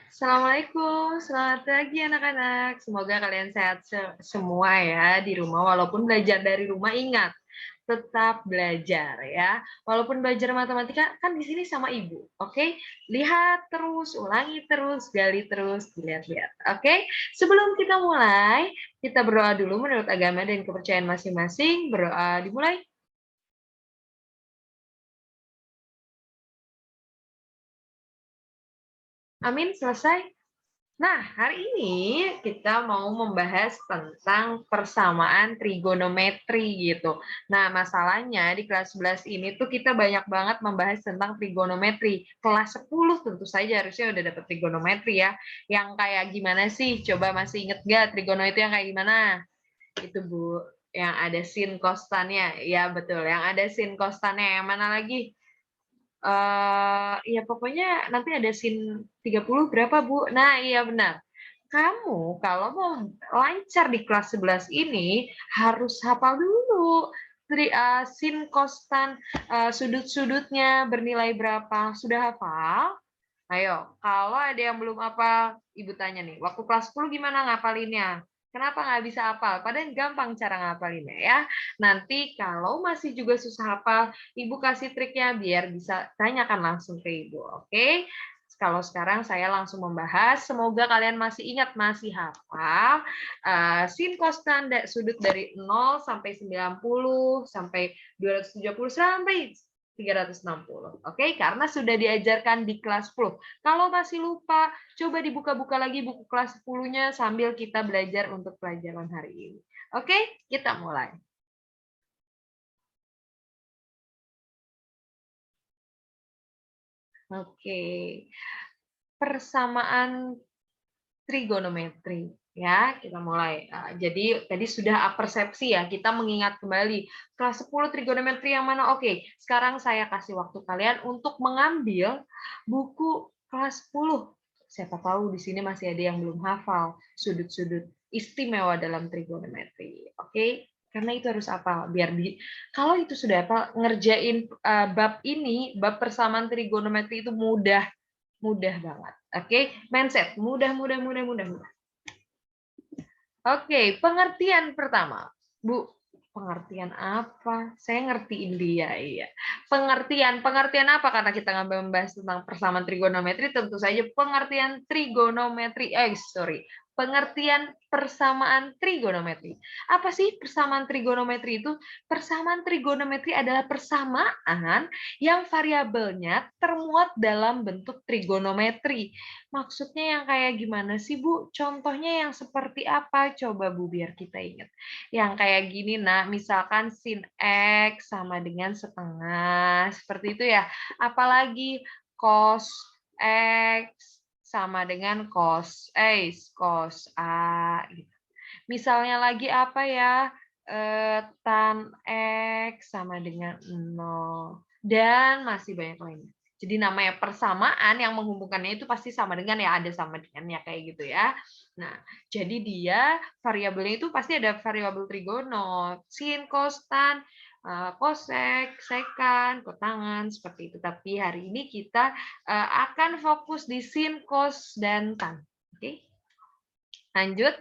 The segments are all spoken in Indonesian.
Assalamualaikum, selamat pagi anak-anak. Semoga kalian sehat semua ya di rumah. Walaupun belajar dari rumah, ingat tetap belajar ya. Walaupun belajar matematika kan di sini sama ibu, oke? Lihat terus, ulangi terus, gali terus, dilihat-lihat, oke? Sebelum kita mulai, kita berdoa dulu menurut agama dan kepercayaan masing-masing. Berdoa dimulai. Amin, selesai. Nah, hari ini kita mau membahas tentang persamaan trigonometri gitu. Nah, masalahnya di kelas 11 ini tuh kita banyak banget membahas tentang trigonometri. Kelas 10 tentu saja harusnya udah dapet trigonometri ya. Yang kayak gimana sih? Coba masih inget gak trigono itu yang kayak gimana? Itu Bu, yang ada sin kostannya. Ya betul, yang ada sin kostannya. Yang mana lagi? Ya pokoknya nanti ada sin 30 berapa, Bu? Nah, iya benar. Kamu kalau mau lancar di kelas 11 ini harus hafal dulu sin kostan, sudut-sudutnya bernilai berapa. Sudah hafal? Ayo, kalau ada yang belum hafal, Ibu tanya nih, waktu kelas 10 gimana ngapalinnya? Kenapa nggak bisa hafal? Padahal gampang cara ngapalinnya ya. Nanti kalau masih juga susah hafal, Ibu kasih triknya biar bisa tanyakan langsung ke Ibu, oke? Kalau sekarang saya langsung membahas, semoga kalian masih ingat, masih hafal sin kostan sudut dari 0 sampai 90 sampai 270 sampai 360. Oke, karena sudah diajarkan di kelas 10. Kalau masih lupa, coba dibuka-buka lagi buku kelas 10-nya sambil kita belajar untuk pelajaran hari ini. Oke, kita mulai. Oke, persamaan trigonometri ya, kita mulai. Jadi tadi sudah persepsi ya, kita mengingat kembali kelas 10 trigonometri yang mana. Oke, sekarang saya kasih waktu kalian untuk mengambil buku kelas 10. Siapa tahu di sini masih ada yang belum hafal sudut-sudut istimewa dalam trigonometri. Oke, karena itu harus apa? Kalau itu sudah apa ngerjain bab ini, bab persamaan trigonometri itu mudah. Mudah banget. Oke, mindset mudah mudah mudah mudah mudah. Oke, pengertian pertama. Bu, pengertian apa? Saya ngertiin dia, iya. Pengertian apa karena kita nggak membahas tentang persamaan trigonometri, tentu saja pengertian trigonometri, sorry, pengertian persamaan trigonometri. Apa sih persamaan trigonometri itu? Persamaan trigonometri adalah persamaan yang variabelnya termuat dalam bentuk trigonometri. Maksudnya yang kayak gimana sih, Bu? Contohnya yang seperti apa? Coba, Bu, biar kita ingat. Yang kayak gini, nah, misalkan sin X sama dengan setengah, seperti itu ya. Apalagi cos X sama dengan cos A. Gitu. Misalnya lagi apa ya? Tan X sama dengan 0. Dan masih banyak lainnya. Jadi namanya persamaan yang menghubungkannya itu pasti sama dengan ya ada sama dengannya kayak gitu ya. Nah, jadi dia variabelnya itu pasti ada variabel trigono, sin, cos, tan, kosek, sekan, kotangan seperti itu. Tapi hari ini kita akan fokus di sin, cos, dan tan. Oke, lanjut.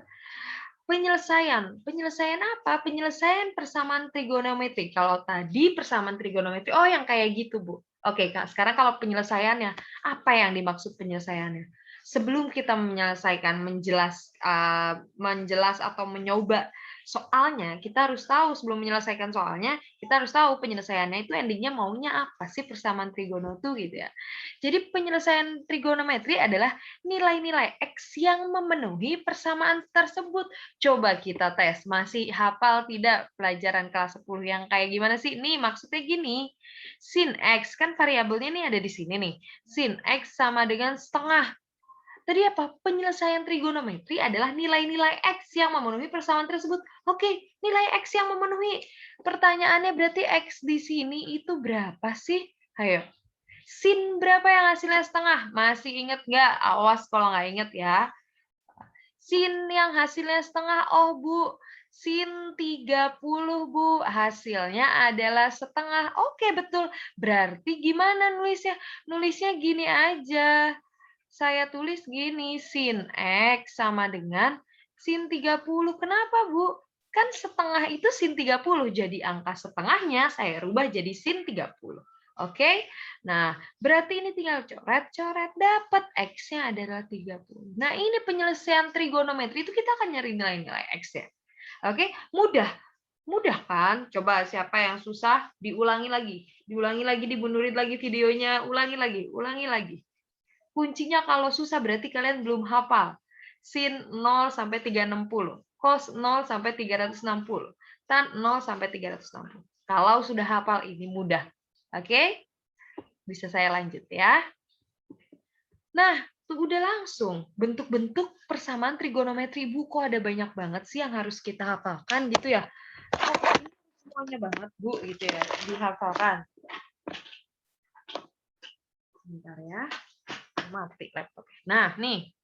Penyelesaian. Penyelesaian apa? Penyelesaian persamaan trigonometri. Kalau tadi persamaan trigonometri, oh yang kayak gitu, Bu. Oke, Kak. Sekarang kalau penyelesaiannya, apa yang dimaksud penyelesaiannya? Sebelum kita menyelesaikan, menjelas atau mencoba soalnya, kita harus tahu sebelum menyelesaikan soalnya, kita harus tahu penyelesaiannya itu endingnya maunya apa sih persamaan trigono itu gitu ya. Jadi penyelesaian trigonometri adalah nilai-nilai X yang memenuhi persamaan tersebut. Coba kita tes, masih hafal tidak pelajaran kelas 10 yang kayak gimana sih? Nih maksudnya gini, sin X kan variabelnya nih ada di sini nih. Sin X sama dengan setengah. Tadi apa? Penyelesaian trigonometri adalah nilai-nilai X yang memenuhi persamaan tersebut. Oke, nilai X yang memenuhi. Pertanyaannya berarti X di sini itu berapa sih? Ayo. Sin berapa yang hasilnya setengah? Masih inget nggak? Awas kalau nggak inget ya. Sin yang hasilnya setengah, oh Bu, sin 30 Bu, hasilnya adalah setengah. Oke, betul. Berarti gimana nulisnya? Nulisnya gini aja. saya tulis gini, sin X sama dengan sin 30. Kenapa, Bu? Kan setengah itu sin 30, jadi angka setengahnya saya rubah jadi sin 30. Oke? Nah, berarti ini tinggal coret-coret, dapat X-nya adalah 30. Nah, ini penyelesaian trigonometri itu kita akan nyari nilai-nilai X-nya. Oke? Mudah. Mudah kan? Coba siapa yang susah, diulangi lagi. Diulangi lagi, dibundurin lagi videonya, ulangi lagi, ulangi lagi. Kuncinya kalau susah berarti kalian belum hafal. Sin 0 sampai 360, cos 0 sampai 360, tan 0 sampai 360. Kalau sudah hafal ini mudah. Oke? Bisa saya lanjut ya. Nah, tuh udah langsung. Bentuk-bentuk persamaan trigonometri. Bu, kok ada banyak banget sih yang harus kita hafalkan gitu ya? Kok ini semuanya banget, Bu, gitu ya, dihafalkan. Bentar ya. Mati laptopnya. Nah, nih.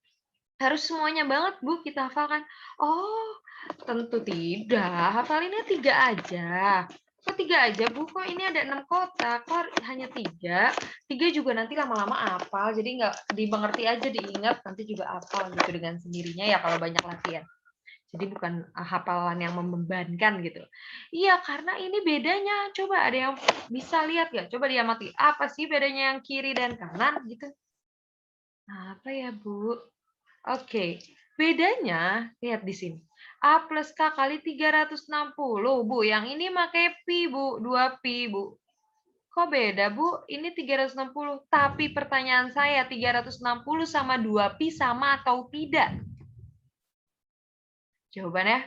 Harus semuanya banget, Bu, kita hafalkan. Oh, tentu tidak. Hafalinnya 3 aja. Kok 3 aja, Bu? Kok ini ada 6 kotak? Kok hanya 3? 3 juga nanti lama-lama hafal. Jadi nggak dimengerti aja, diingat, nanti juga hafal gitu dengan sendirinya ya kalau banyak latihan. Jadi bukan hafalan yang membebankan gitu. Iya, karena ini bedanya. Coba ada yang bisa lihat nggak? Coba diamati. Apa sih bedanya yang kiri dan kanan gitu? Apa ya, Bu? Oke, bedanya lihat di sini. A plus K kali 360, Bu. Yang ini pakai pi, Bu. 2 pi, Bu. Kok beda, Bu? Ini 360. Tapi pertanyaan saya, 360 sama 2 pi sama atau tidak? Jawabannya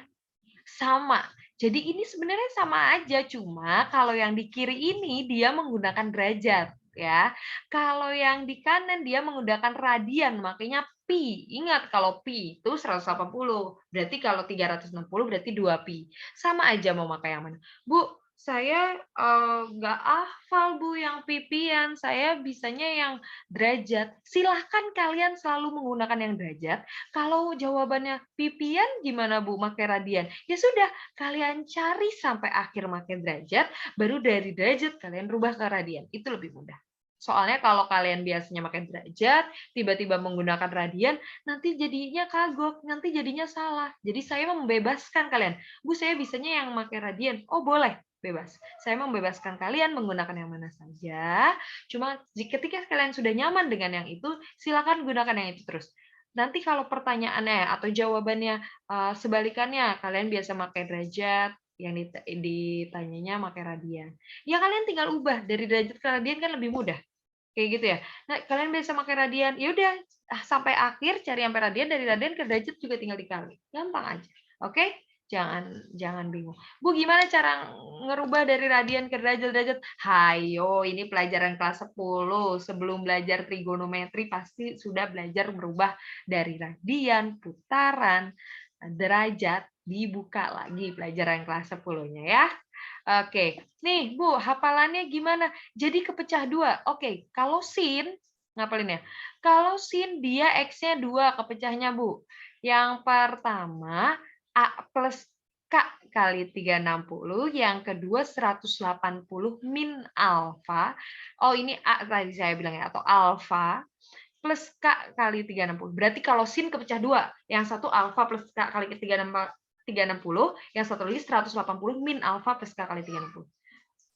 sama. Jadi ini sebenarnya sama aja, cuma kalau yang di kiri ini dia menggunakan derajat ya. Kalau yang di kanan dia menggunakan radian, makanya pi. Ingat kalau pi itu 180. Berarti kalau 360 berarti 2 pi. Sama aja mau pakai yang mana. Bu, saya nggak hafal, Bu, yang pipian. Saya bisanya yang derajat. Silahkan kalian selalu menggunakan yang derajat. Kalau jawabannya pipian gimana, Bu, pakai radian? Ya sudah, kalian cari sampai akhir pakai derajat, baru dari derajat kalian rubah ke radian. Itu lebih mudah. Soalnya kalau kalian biasanya pakai derajat, tiba-tiba menggunakan radian, nanti jadinya kagok, nanti jadinya salah. Jadi saya membebaskan kalian. Bu, saya bisanya yang pakai radian. Oh, boleh, bebas. Saya membebaskan kalian menggunakan yang mana saja. Cuma ketika kalian sudah nyaman dengan yang itu, silakan gunakan yang itu terus. Nanti kalau pertanyaannya atau jawabannya sebalikannya, kalian biasa pakai derajat, yang ditanyanya pakai radian. Ya kalian tinggal ubah dari derajat ke radian kan lebih mudah. Kayak gitu ya. Nah, kalian biasa pakai radian, ya udah sampai akhir cari sampai radian, dari radian ke derajat juga tinggal dikali. Gampang aja. Oke? Jangan bingung. Bu, gimana cara ngerubah dari radian ke derajat-derajat? Hayo, ini pelajaran kelas 10. Sebelum belajar trigonometri pasti sudah belajar merubah dari radian, putaran, derajat, dibuka lagi pelajaran kelas 10-nya ya. Oke, nih Bu, hafalannya gimana? Jadi kepecah 2. Oke, kalau sin, ngapalin ya? Kalau sin dia X-nya 2 kepecahnya, Bu. Yang pertama, A plus K kali 360, yang kedua 180 min alfa. Oh, ini A tadi saya bilang ya, atau alfa plus K kali 360. Berarti kalau sin kepecah 2, yang satu alfa plus K kali 360, yang satu lagi 180 min alfa plus K kali 360.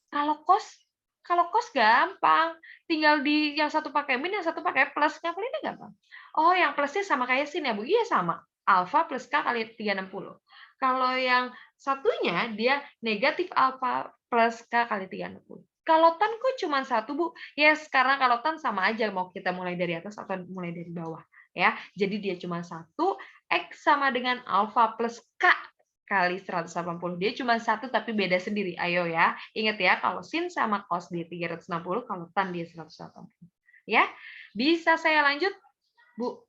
Kalau cos gampang. Tinggal di yang satu pakai min, yang satu pakai plus. Ngapainnya gampang. Oh, yang plusnya sama kayak sin ya, Bu? Iya, sama. Alfa plus K kali 360. Kalau yang satunya, dia negatif alfa plus K kali 360. Kalau tan kok cuma satu, Bu? Yes, karena kalau tan sama aja mau kita mulai dari atas atau mulai dari bawah. Ya, jadi dia cuma satu, X sama dengan alfa plus K kali 180. Dia cuma satu tapi beda sendiri. Ayo ya. Ingat ya, kalau sin sama cos dia 360, kalau tan dia 180. Ya, bisa saya lanjut? Bu,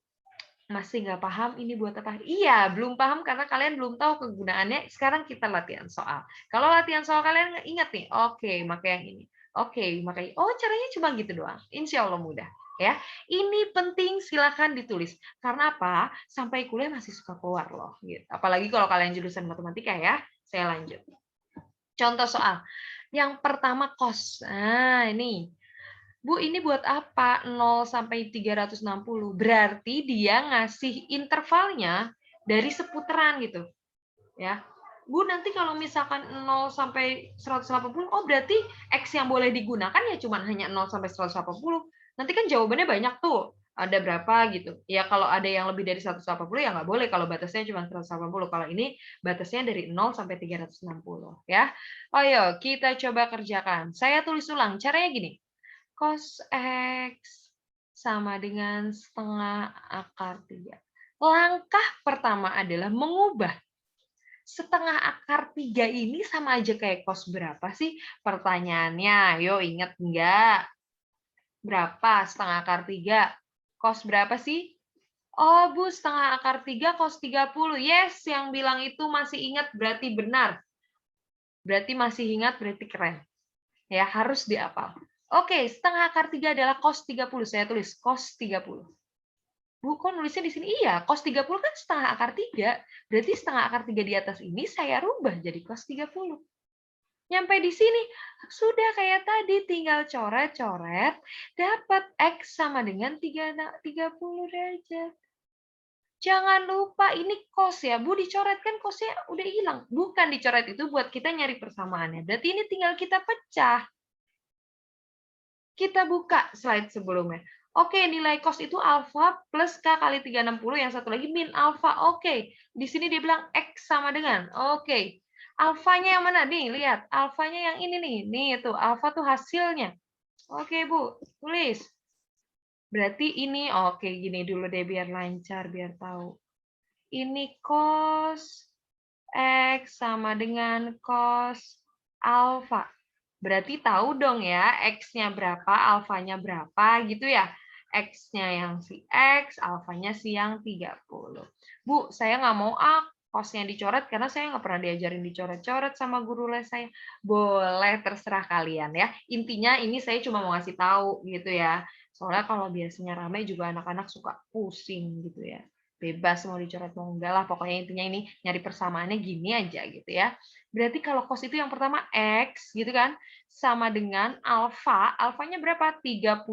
masih nggak paham ini buat apa? Iya, belum paham karena kalian belum tahu kegunaannya. Sekarang kita latihan soal. Kalau latihan soal kalian ingat nih, oke, pakai yang ini. Oke, makanya, oh caranya cuma gitu doang. Insya Allah mudah. Ya, ini penting, silakan ditulis. Karena apa? Sampai kuliah masih suka keluar loh. Gitu. Apalagi kalau kalian jurusan matematika ya. Saya lanjut. Contoh soal. Yang pertama cos. Nah, ini. Bu, ini buat apa 0 sampai 360? Berarti dia ngasih intervalnya dari seputaran gitu, ya. Bu, nanti kalau misalkan 0 sampai 180, oh berarti X yang boleh digunakan ya cuma hanya 0 sampai 180. Nanti kan jawabannya banyak tuh. Ada berapa gitu. Ya kalau ada yang lebih dari 180 ya nggak boleh kalau batasnya cuma 180. Kalau ini batasnya dari 0 sampai 360 ya. Oh yuk, kita coba kerjakan. Saya tulis ulang. Caranya gini. Cos X sama dengan setengah akar 3. Langkah pertama adalah mengubah setengah akar 3 ini sama aja kayak cos berapa sih? Pertanyaannya, yo inget enggak? Berapa setengah akar 3? Cos berapa sih? Oh, Bu, setengah akar 3 cos 30. Yes, yang bilang itu masih ingat berarti benar. Berarti masih ingat, berarti keren. Ya, harus dihafal. Oke, setengah akar 3 adalah cos 30. Saya tulis cos 30. Bu, kok nulisnya di sini? Iya, cos 30 kan setengah akar 3. Berarti setengah akar 3 di atas ini saya rubah jadi cos 30. Nyampe di sini, sudah kayak tadi, tinggal coret-coret, dapat X sama dengan 30 derajat. Jangan lupa ini cos ya, Bu, dicoret kan cosnya udah hilang. Bukan dicoret itu buat kita nyari persamaannya. Berarti ini tinggal kita pecah. Kita buka slide sebelumnya. Oke, nilai cos itu alfa plus K kali 360, yang satu lagi min alfa. Oke, di sini dia bilang X sama dengan. Oke, alfanya yang mana? Nih, lihat. Alfanya yang ini nih. Nih, itu. Alfa tuh hasilnya. Oke, Bu. Tulis. Berarti ini, oke, gini dulu deh biar lancar, biar tahu. Ini cos X sama dengan cos alfa. Berarti tahu dong ya, X-nya berapa, alfanya berapa, gitu ya. X-nya yang si X, alfanya si yang 30. Bu, saya nggak mau cos-nya dicoret karena saya nggak pernah diajarin dicoret-coret sama guru les saya. Boleh, terserah kalian ya. Intinya ini saya cuma mau ngasih tahu gitu ya. Soalnya kalau biasanya ramai juga anak-anak suka pusing gitu ya. Bebas mau dicoret mau enggak lah, pokoknya intinya ini nyari persamaannya gini aja gitu ya. Berarti kalau cos itu yang pertama X gitu kan, sama dengan alfa, alfanya berapa? 30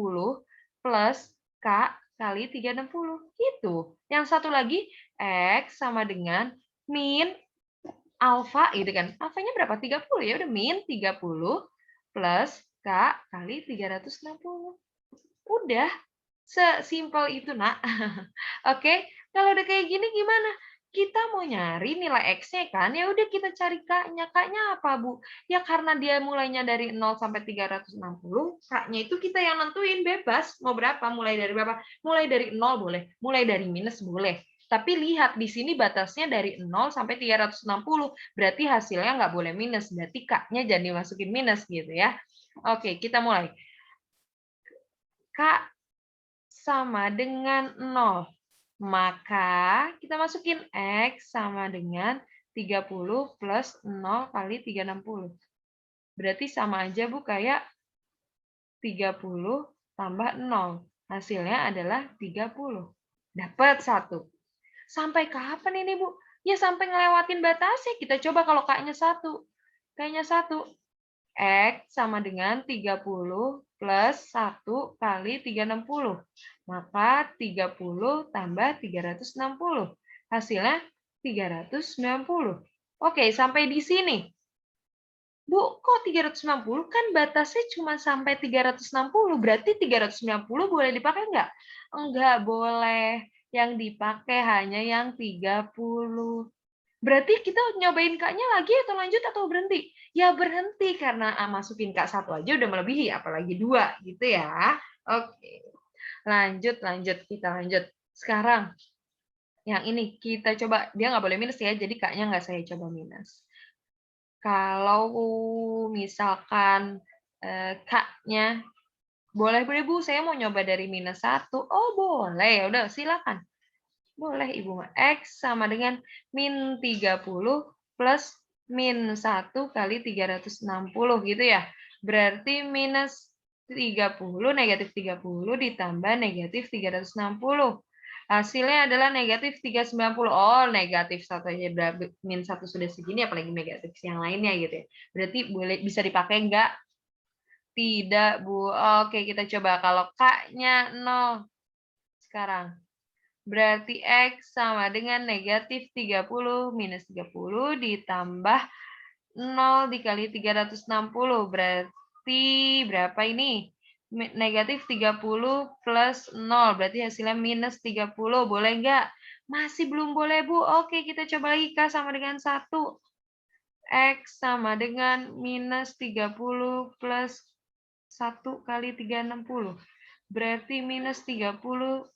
plus K kali 360. Gitu. Yang satu lagi, X sama dengan min alfa gitu kan. Alfanya berapa? 30 ya udah min 30 plus K kali 360. Udah, sesimpel itu, Nak. Oke, kalau udah kayak gini gimana? Kita mau nyari nilai X-nya kan, ya udah kita cari K-nya. K-nya apa, Bu? Ya karena dia mulainya dari 0 sampai 360, K-nya itu kita yang nentuin bebas. Mau berapa? Mulai dari berapa? Mulai dari 0 boleh, mulai dari minus boleh. Tapi lihat di sini batasnya dari 0 sampai 360. Berarti hasilnya nggak boleh minus. Berarti K-nya jadi masukin minus gitu ya. Oke, kita mulai. K sama dengan 0. Maka kita masukin X sama dengan 30 plus 0 kali 360. Berarti sama aja Bu kayak 30 tambah 0. Hasilnya adalah 30. Dapat 1. Sampai kapan ini Bu? Ya sampai ngelewatin batasnya. Kita coba kalau K-nya 1. K-nya 1. X sama dengan 30 plus 1 kali 360. Maka 30 tambah 360. Hasilnya 390. Oke, sampai di sini. Bu, kok 390? Kan batasnya cuma sampai 360. Berarti 390 boleh dipakai nggak? Enggak boleh. Yang dipakai hanya yang 30. Berarti kita nyobain K-nya lagi atau lanjut atau berhenti? Ya berhenti karena masukin K1 aja udah melebihi, apalagi 2 gitu ya. Oke. Lanjut, kita lanjut. Sekarang yang ini kita coba, dia nggak boleh minus ya, jadi K-nya nggak saya coba minus. Kalau misalkan K-nya boleh Bu, saya mau nyoba dari minus 1. Oh boleh, ya udah silakan. Boleh Ibu. X sama dengan min 30 plus min 1 kali 360 gitu ya. Berarti minus 30, negatif 30 ditambah negatif 360. Hasilnya adalah negatif 390. Oh, negatif 1 aja. Min 1 sudah segini, apalagi negatif yang lainnya gitu ya. Berarti boleh bisa dipakai enggak? Tidak, Bu. Oke, kita coba kalau K-nya 0 sekarang. Berarti X sama dengan negatif 30 minus 30 ditambah 0 dikali 360. Berarti berapa ini? Negatif 30 plus 0. Berarti hasilnya minus 30. Boleh nggak? Masih belum boleh, Bu. Oke, kita coba lagi. K sama dengan 1. X sama dengan minus 30 plus 1 kali 360. Berarti minus 30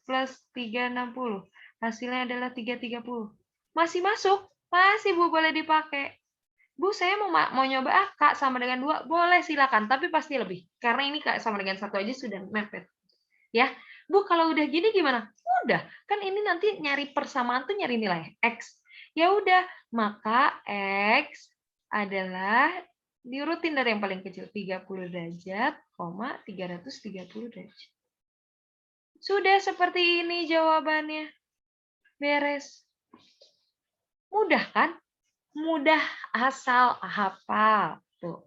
plus 360. Hasilnya adalah 330. Masih masuk? Masih, Bu, boleh dipakai. Bu, saya mau nyoba K sama dengan 2. Boleh, silakan. Tapi pasti lebih. Karena ini K sama dengan 1 aja sudah mepet. Ya, Bu, kalau udah gini gimana? Udah, kan ini nanti nyari persamaan tuh nyari nilai X. Ya udah, maka X adalah diurutin dari yang paling kecil, 30 derajat, 330 derajat. Sudah seperti ini jawabannya. Beres. Mudah kan? Mudah asal hafal. Tuh.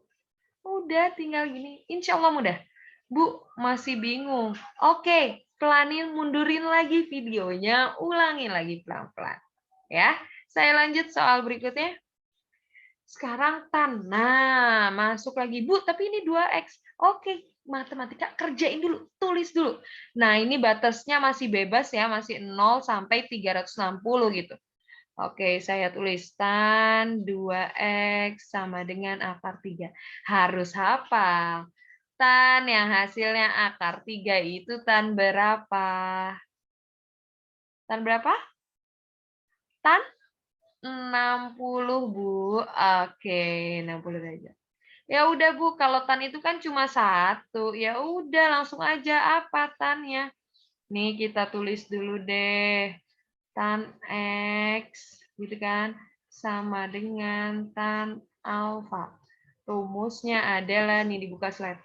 Udah tinggal gini. Insya Allah mudah. Bu, masih bingung. Oke, pelanin mundurin lagi videonya, ulangin lagi pelan-pelan. Ya, saya lanjut soal berikutnya. Sekarang tan. Nah, masuk lagi. Bu, tapi ini 2X. Oke, matematika kerjain dulu, tulis dulu. Nah, ini batasnya masih bebas ya, masih 0 sampai 360 gitu. Oke, saya tulis tan 2X sama dengan akar 3. Harus hafal. Tan yang hasilnya akar 3 itu tan berapa? Tan berapa? Tan 60, Bu. Oke, 60 derajat. Ya udah, Bu, kalau tan itu kan cuma 1. Ya udah, langsung aja apa tannya. Nih, kita tulis dulu deh. Tan X, gitu kan, sama dengan tan alfa. Rumusnya adalah, nih dibuka slide.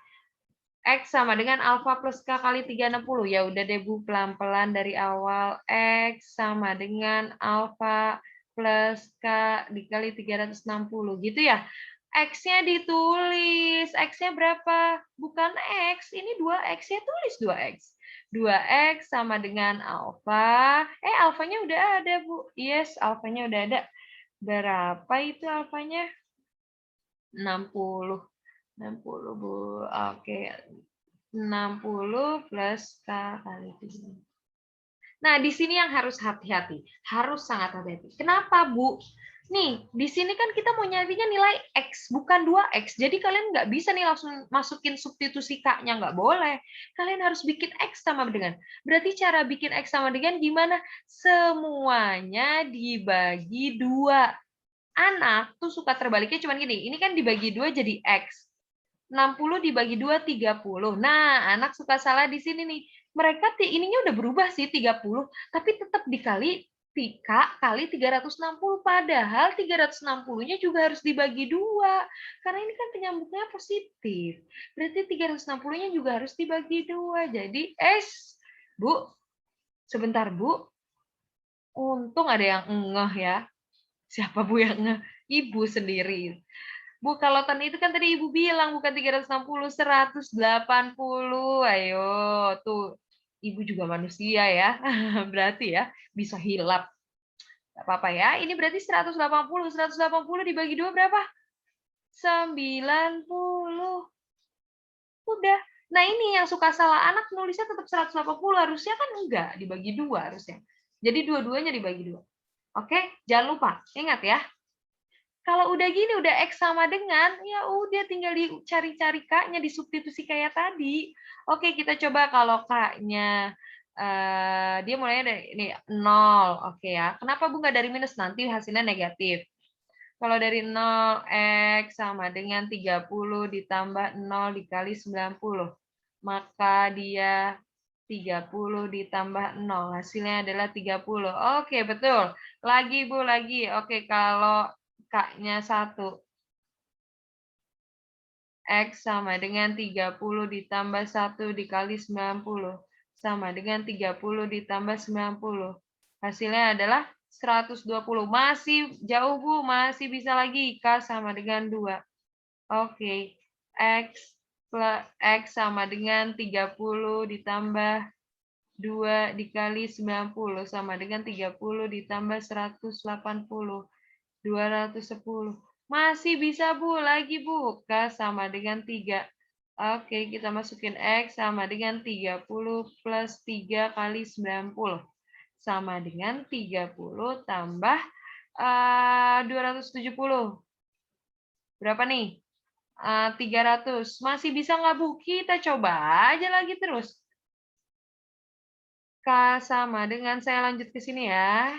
X sama dengan alfa plus K kali 360. Ya udah deh, Bu, pelan-pelan dari awal. X sama dengan alfa plus K dikali 360. Gitu ya. X-nya ditulis. X-nya berapa? Bukan X, ini 2X. Ya tulis 2X. 2X sama dengan alfa. Alfanya udah ada, Bu. Yes, alfanya udah ada. Berapa itu alfanya? 60. 60, Bu. Oke. 60 plus K kali 3. Nah, di sini yang harus hati-hati. Harus sangat hati-hati. Kenapa, Bu? Nih, di sini kan kita mau nyarinya nilai X, bukan 2X. Jadi kalian nggak bisa nih langsung masukin substitusi K-nya, nggak boleh. Kalian harus bikin X sama dengan. Berarti cara bikin X sama dengan gimana? Semuanya dibagi 2. Anak tuh suka terbaliknya cuman gini, ini kan dibagi 2 jadi X. 60 dibagi 2, 30. Nah, anak suka salah di sini nih. Mereka ininya udah berubah sih 30, tapi tetap dikali K kali 360. Padahal 360-nya juga harus dibagi 2. Karena ini kan penyambungnya positif. Berarti 360-nya juga harus dibagi 2. Jadi, Bu, sebentar, Bu. Untung ada yang ngeh ya. Siapa, Bu, yang ngeh? Ibu sendiri. Bu, kalau tan itu kan tadi Ibu bilang bukan 360, 180. Ayo, tuh. Ibu juga manusia ya. Berarti ya, bisa hilap. Nggak apa-apa ya. Ini berarti 180. 180 dibagi 2 berapa? 90. Udah. Nah, ini yang suka salah anak nulisnya tetap 180. Harusnya kan enggak, dibagi 2 harusnya. Jadi dua-duanya dibagi 2. Oke, jangan lupa. Ingat ya. Kalau udah gini, udah X sama dengan, ya udah tinggal dicari-cari K-nya, disubstitusi kayak tadi. Oke, kita coba kalau K-nya, dia mulainya dari ini 0. Oke ya. Kenapa Bu nggak dari minus? Nanti hasilnya negatif. Kalau dari 0, X sama dengan 30 ditambah 0 dikali 90. Maka dia 30 ditambah 0. Hasilnya adalah 30. Oke, betul. Lagi, Bu, lagi. Oke, kalau K-nya 1. X sama dengan 30 ditambah 1 dikali 90. Sama dengan 30 ditambah 90. Hasilnya adalah 120. Masih jauh, Bu. Masih bisa lagi. K sama dengan 2. Oke. X X sama dengan 30 ditambah 2 dikali 90 sama dengan 30 ditambah 180. 210. Masih bisa, Bu. Lagi, Bu. K sama dengan 3. Oke, kita masukin X sama dengan 30 plus 3 kali 90. Sama dengan 30 tambah 270. Berapa nih? 300. Masih bisa nggak, Bu? Kita coba aja lagi terus. K sama dengan, saya lanjut ke sini ya.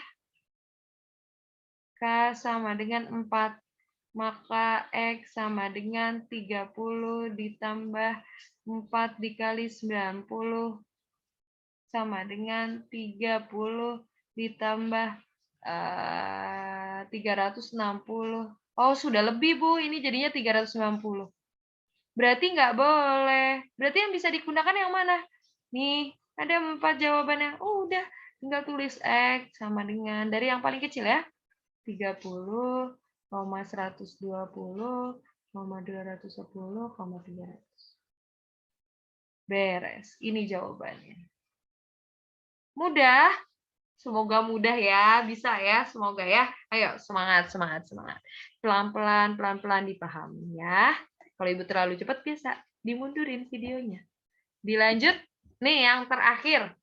K sama dengan 4. Maka X sama dengan 30 ditambah 4 dikali 90 sama dengan 30 ditambah 360. Oh, sudah lebih, Bu. Ini jadinya 390. Berarti nggak boleh. Berarti yang bisa digunakan yang mana? Nih, ada 4 jawabannya. Oh, udah. Tinggal tulis X sama dengan, dari yang paling kecil ya. 30, 120, 210, 300. Beres. Ini jawabannya. Mudah? Semoga mudah ya. Bisa ya, semoga ya. Ayo, semangat, semangat, semangat. Pelan-pelan, pelan-pelan dipahami ya. Kalau Ibu terlalu cepat bisa dimundurin videonya. Dilanjut. Nih yang terakhir.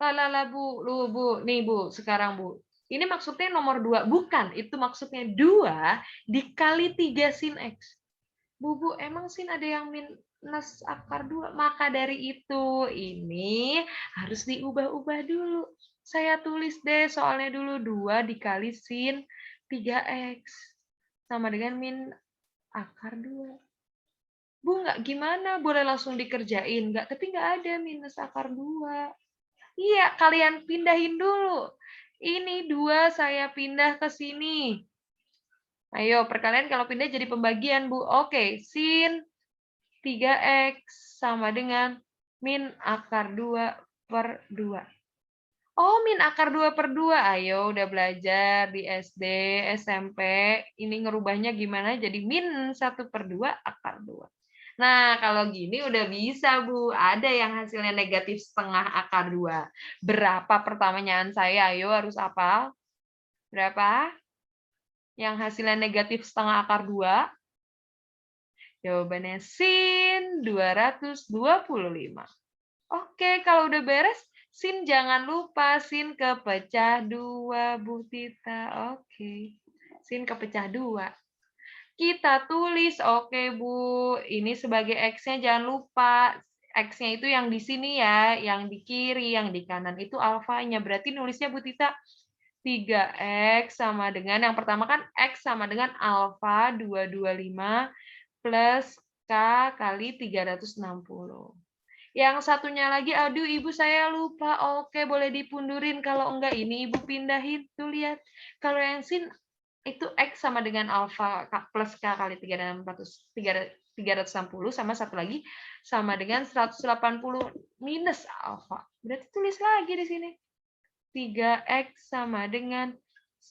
Lala Bu, Bu. Nih Bu, sekarang Bu. Ini maksudnya nomor 2. Bukan, itu maksudnya 2 dikali 3 sin X. Bu, emang sin ada yang minus akar 2? Maka dari itu, ini harus diubah-ubah dulu. Saya tulis deh soalnya dulu 2 dikali sin 3X. Sama dengan min akar 2. Bu, nggak gimana? Boleh langsung dikerjain? Nggak, tapi nggak ada minus akar 2. Iya, kalian pindahin dulu. Ini 2 saya pindah ke sini. Ayo, perkalian kalau pindah jadi pembagian, Bu. Oke, sin 3X sama dengan min akar 2 per 2. Oh, min akar 2 per 2. Ayo, udah belajar di SD, SMP. Ini ngerubahnya gimana? Jadi min 1 per 2 akar 2. Nah, kalau gini udah bisa, Bu. Ada yang hasilnya negatif setengah akar 2. Berapa pertanyaan saya? Ayo, harus hafal. Berapa? Yang hasilnya negatif setengah akar 2? Jawabannya sin 225. Oke, kalau udah beres, sin jangan lupa, sin kepecah 2, Bu Tita. Oke, sin kepecah 2. Kita tulis, oke Bu, ini sebagai X-nya jangan lupa. X-nya itu yang di sini ya, yang di kiri, yang di kanan itu alfanya. Berarti nulisnya Bu Tita 3X sama dengan, yang pertama kan X sama dengan alfa 225 plus K kali 360. Yang satunya lagi, aduh Ibu saya lupa. Oke, boleh dipundurin. Kalau enggak, ini Ibu pindahin. Tuh lihat. Kalau yang sin, itu X sama dengan alfa plus K kali 360, sama satu lagi sama dengan 180 minus alfa. Berarti tulis lagi di sini. 3X sama dengan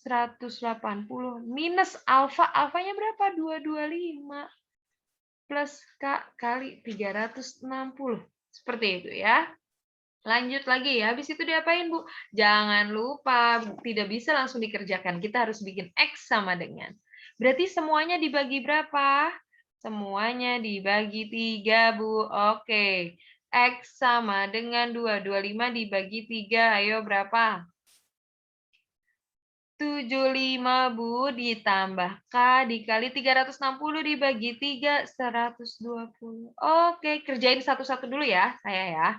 180 minus alfa. Alfanya berapa? 225. Plus K kali 360. Seperti itu ya. Lanjut lagi ya. Habis itu diapain, Bu? Jangan lupa, tidak bisa langsung dikerjakan. Kita harus bikin X sama dengan. Berarti semuanya dibagi berapa? Semuanya dibagi 3, Bu. Oke. X sama dengan 2. 25 dibagi 3. Ayo berapa? 75, Bu, ditambah K dikali 360 dibagi 3, 120. Oke, kerjain satu-satu dulu ya, saya ya.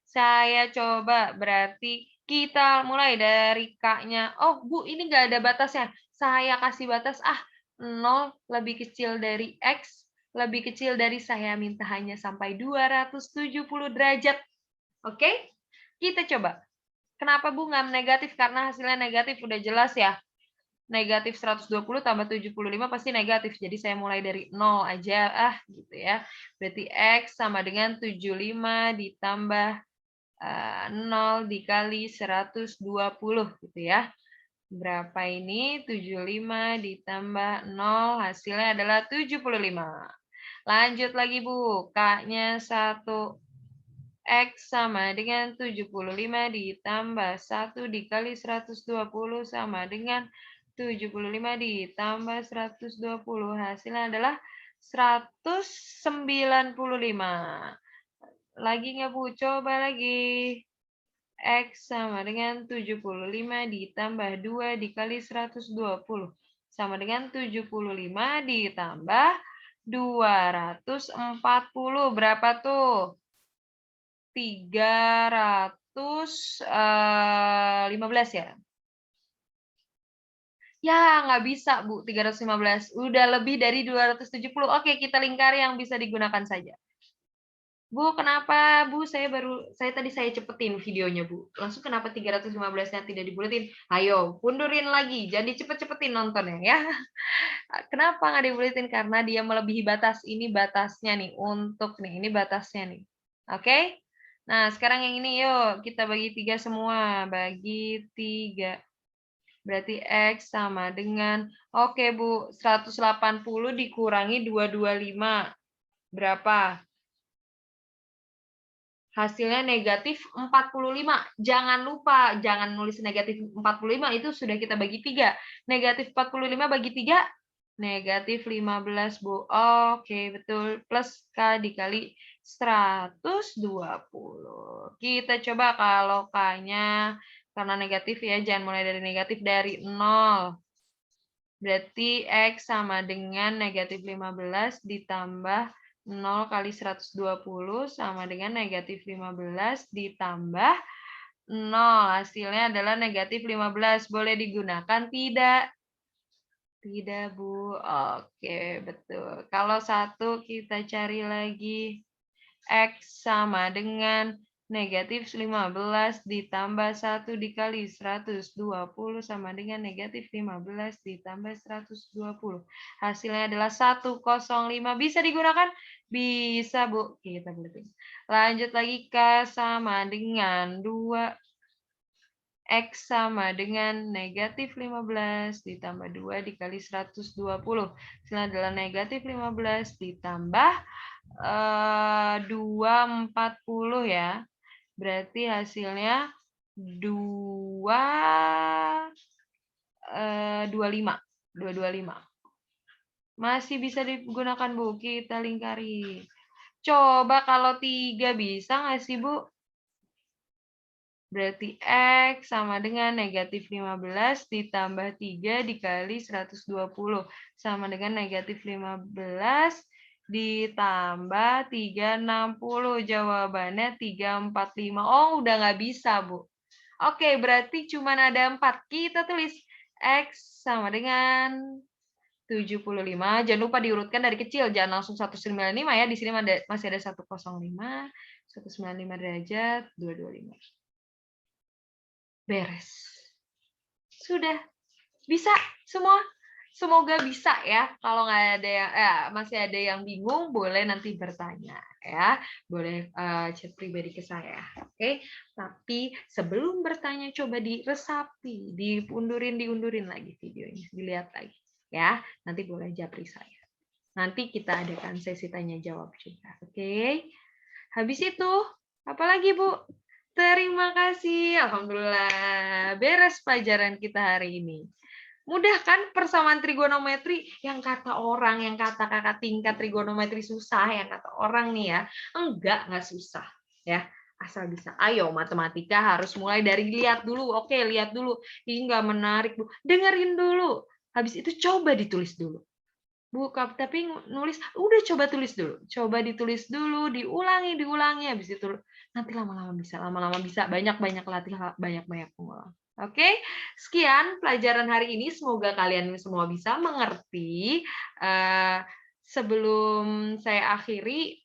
Saya coba, berarti kita mulai dari K-nya. Oh, Bu, ini nggak ada batasnya. Saya kasih batas, 0 lebih kecil dari X, lebih kecil dari saya minta hanya sampai 270 derajat. Oke? Kita coba. Kenapa Bu nggak negatif? Karena hasilnya negatif, udah jelas ya. Negatif 120 tambah 75 pasti negatif. Jadi saya mulai dari 0 aja, gitu ya. Berarti X sama dengan 75 ditambah 0 dikali 120, gitu ya. Berapa ini? 75 ditambah 0, hasilnya adalah 75. Lanjut lagi, Bu. K-nya 1. X sama dengan 75 ditambah 1 dikali 120 sama dengan 75 ditambah 120. Hasilnya adalah 195. Lagi nggak, Bu? Coba lagi. X sama dengan 75 ditambah 2 dikali 120. Sama dengan 75 ditambah 240. Berapa tuh? 315 ya? Ya, nggak bisa, Bu, 315. Udah lebih dari 270. Oke, kita lingkari yang bisa digunakan saja. Bu, kenapa, Bu? Saya tadi cepetin videonya, Bu. Langsung kenapa 315-nya tidak dibuletin? Ayo, mundurin lagi. Jadi cepet-cepetin nontonnya ya. Kenapa nggak dibuletin? Karena dia melebihi batas. Ini batasnya nih, ini batasnya nih. Oke? Nah, sekarang yang ini yuk, kita bagi 3 semua. Bagi 3. Berarti X sama dengan, oke Bu, 180 dikurangi 225. Berapa? Hasilnya negatif 45. Jangan lupa, jangan nulis negatif 45, itu sudah kita bagi 3. Negatif 45 bagi 3, negatif 15, Bu. Oke, betul. Plus K dikali 120. Kita coba kalau K-nya, karena negatif ya, jangan mulai dari negatif, dari 0. Berarti X sama dengan negatif 15 ditambah 0 kali 120 sama dengan negatif 15 ditambah 0. Hasilnya adalah negatif 15. Boleh digunakan tidak? Tidak, Bu. Oke, betul. Kalau 1 kita cari lagi. X sama dengan negatif 15 ditambah 1 dikali 120 sama dengan negatif 15 ditambah 120. Hasilnya adalah 105. Bisa digunakan? Bisa, Bu. Kita buletin. Lanjut lagi, K sama dengan 2. X sama dengan negatif 15 ditambah 2 dikali 120. Hasilnya adalah negatif 15 ditambah 240 ya. Berarti hasilnya 225. Masih bisa digunakan, Bu. Kita lingkari. Coba kalau 3 bisa nggak sih, Bu? Berarti X sama dengan negatif 15 ditambah 3 dikali 120. Sama dengan negatif 15 ditambah 360. Jawabannya 345. Oh, udah nggak bisa, Bu. Oke, berarti cuma ada 4. Kita tulis X sama dengan 75. Jangan lupa diurutkan dari kecil. Jangan langsung 195 ya. Di sini masih ada 105, 195 derajat, 225. Beres. Sudah. Bisa semua. Semoga bisa ya. Kalau nggak ada yang masih ada yang bingung, boleh nanti bertanya ya. Boleh chat pribadi ke saya. Oke. Tapi sebelum bertanya coba diresapi, diundurin lagi videonya, dilihat lagi ya. Nanti boleh japri saya. Nanti kita adakan sesi tanya jawab juga. Oke. Habis itu, apalagi Bu? Terima kasih. Alhamdulillah. Beres pelajaran kita hari ini. Mudah kan persamaan trigonometri? Yang kata orang, yang kata kakak tingkat trigonometri susah, yang kata orang nih ya. Enggak susah. Ya, asal bisa. Ayo, matematika harus mulai dari lihat dulu. Oke, lihat dulu. Ini enggak menarik, Bu. Dengerin dulu. Habis itu coba ditulis dulu. Bu, tapi nulis, udah coba tulis dulu. Coba ditulis dulu, diulangi, habis itu nanti lama-lama bisa, banyak-banyak latih, banyak-banyak mengulang. Oke, sekian pelajaran hari ini. Semoga kalian semua bisa mengerti. Sebelum saya akhiri,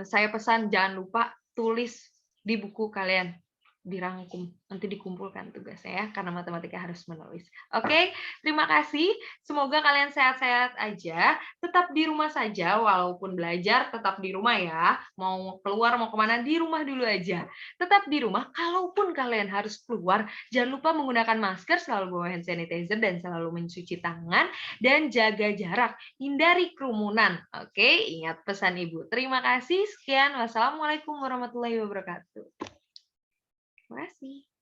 saya pesan jangan lupa tulis di buku kalian. dirangkum, nanti dikumpulkan tugasnya ya, karena matematika harus menulis. Oke, terima kasih. Semoga kalian sehat-sehat aja, tetap di rumah saja, walaupun belajar tetap di rumah ya. Mau keluar, mau kemana, di rumah dulu aja. Tetap di rumah, kalaupun kalian harus keluar, jangan lupa menggunakan masker, selalu bawa hand sanitizer, dan selalu mencuci tangan, dan jaga jarak, hindari kerumunan. Oke, ingat pesan Ibu. Terima kasih, sekian. Wassalamualaikum warahmatullahi wabarakatuh. Terima kasih.